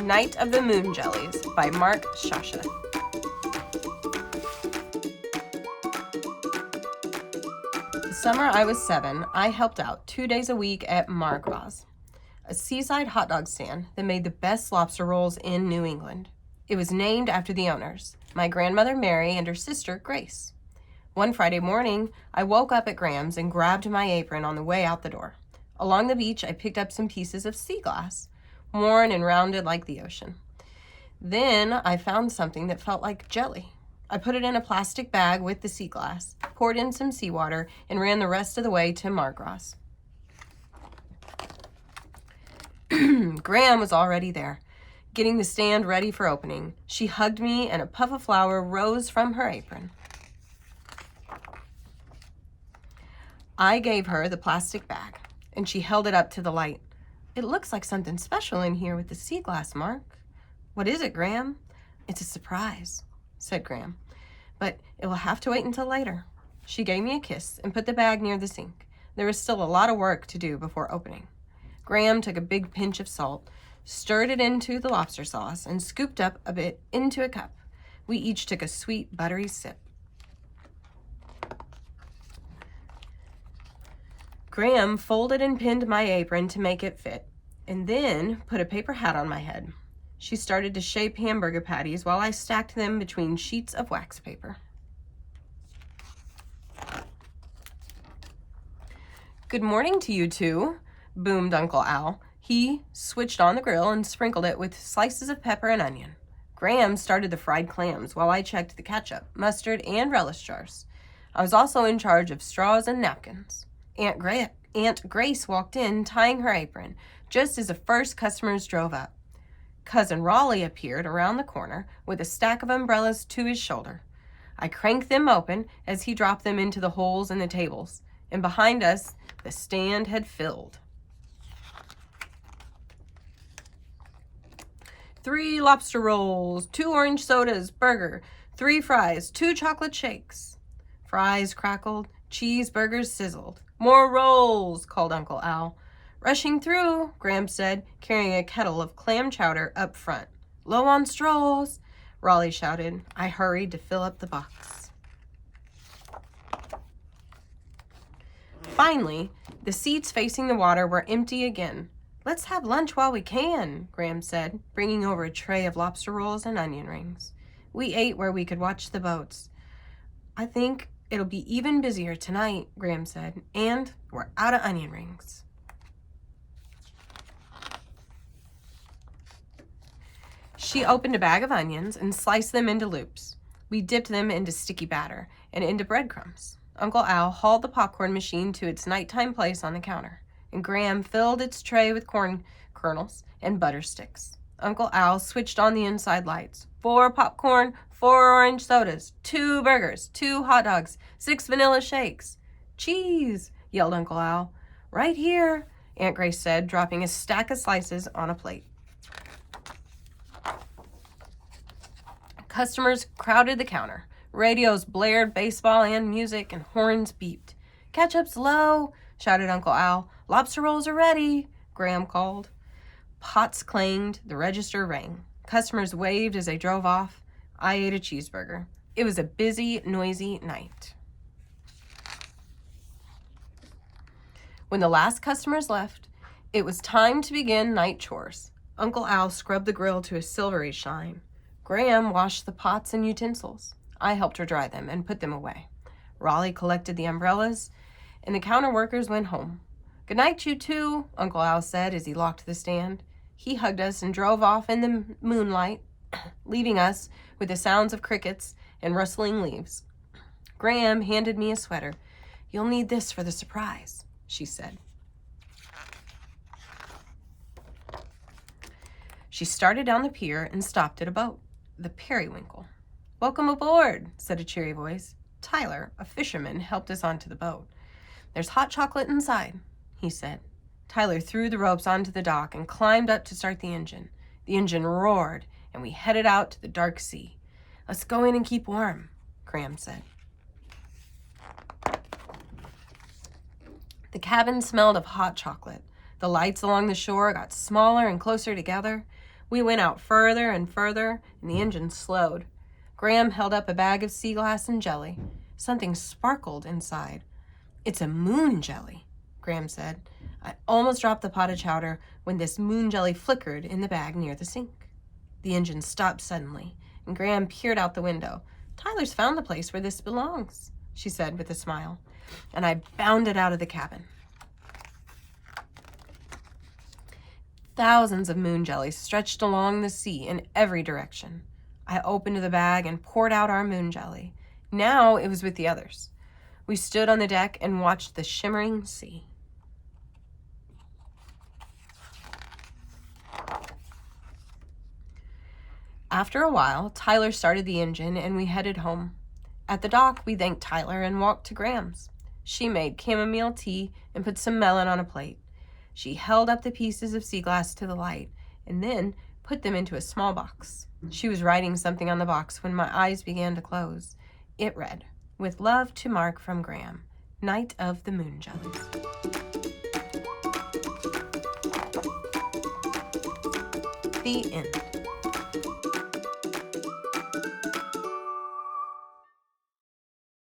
Night of the Moonjellies by Shasha. The summer I was 7, I helped out 2 days a week at Margras, a seaside hot dog stand that made the best lobster rolls in New England. It was named after the owners, my grandmother Mary and her sister Grace. One Friday morning, I woke up at Graham's and grabbed my apron on the way out the door. Along the beach, I picked up some pieces of sea glass, worn and rounded like the ocean. Then I found something that felt like jelly. I put it in a plastic bag with the sea glass, poured in some seawater, and ran the rest of the way to Margras. Graham was already there, getting the stand ready for opening. She hugged me, and a puff of flour rose from her apron. I gave her the plastic bag, and she held it up to the light. "It looks like something special in here with the sea glass, Mark." "What is it, Graham?" "It's a surprise," said Graham, "but it will have to wait until later." She gave me a kiss and put the bag near the sink. There was still a lot of work to do before opening. Graham took a big pinch of salt, stirred it into the lobster sauce, and scooped up a bit into a cup. We each took a sweet, buttery sip. Graham folded and pinned my apron to make it fit, and then put a paper hat on my head. She started to shape hamburger patties while I stacked them between sheets of wax paper. "Good morning to you two," boomed Uncle Al. He switched on the grill and sprinkled it with slices of pepper and onion. Graham started the fried clams while I checked the ketchup, mustard, and relish jars. I was also in charge of straws and napkins. Aunt Grace walked in, tying her apron, just as the first customers drove up. Cousin Raleigh appeared around the corner with a stack of umbrellas to his shoulder. I cranked them open as he dropped them into the holes in the tables, and behind us, the stand had filled. 3 lobster rolls, 2 orange sodas, burger, 3 fries, 2 chocolate shakes. Fries crackled, cheeseburgers sizzled. "More rolls," called Uncle Al. "Rushing through," Graham said, carrying a kettle of clam chowder up front. "Low on straws," Raleigh shouted. I hurried to fill up the box. Finally, the seats facing the water were empty again. "Let's have lunch while we can," Graham said, bringing over a tray of lobster rolls and onion rings. We ate where we could watch the boats. "I think it'll be even busier tonight," Graham said, "and we're out of onion rings." She opened a bag of onions and sliced them into loops. We dipped them into sticky batter and into breadcrumbs. Uncle Al hauled the popcorn machine to its nighttime place on the counter, and Graham filled its tray with corn kernels and butter sticks. Uncle Al switched on the inside lights. 4 popcorn, 4 orange sodas, 2 burgers, 2 hot dogs, 6 vanilla shakes. "Cheese!" yelled Uncle Al. "Right here," Aunt Grace said, dropping a stack of slices on a plate. Customers crowded the counter. Radios blared baseball and music, and horns beeped. "Ketchup's low," shouted Uncle Al. "Lobster rolls are ready," Graham called. Pots clanged, the register rang. Customers waved as they drove off. I ate a cheeseburger. It was a busy, noisy night. When the last customers left, it was time to begin night chores. Uncle Al scrubbed the grill to a silvery shine. Graham washed the pots and utensils. I helped her dry them and put them away. Raleigh collected the umbrellas, and the counter workers went home. "Good night, you two," Uncle Al said as he locked the stand. He hugged us and drove off in the moonlight, leaving us with the sounds of crickets and rustling leaves. Graham handed me a sweater. "You'll need this for the surprise," she said. She started down the pier and stopped at a boat, the Periwinkle. "Welcome aboard," said a cheery voice. Tyler, a fisherman, helped us onto the boat. "There's hot chocolate inside," he said. Tyler threw the ropes onto the dock and climbed up to start the engine. The engine roared, and we headed out to the dark sea. "Let's go in and keep warm," Graham said. The cabin smelled of hot chocolate. The lights along the shore got smaller and closer together. We went out further and further, and the engine slowed. Graham held up a bag of sea glass and jelly. Something sparkled inside. "It's a moon jelly," Graham said. I almost dropped the pot of chowder when this moon jelly flickered in the bag near the sink. The engine stopped suddenly, and Graham peered out the window. "Tyler's found the place where this belongs," she said with a smile, and I bounded out of the cabin. Thousands of moon jellies stretched along the sea in every direction. I opened the bag and poured out our moon jelly. Now it was with the others. We stood on the deck and watched the shimmering sea. After a while, Tyler started the engine and we headed home. At the dock, we thanked Tyler and walked to Graham's. She made chamomile tea and put some melon on a plate. She held up the pieces of sea glass to the light and then put them into a small box. She was writing something on the box when my eyes began to close. It read, "With love to Mark from Graham, Night of the Moonjellies." The end.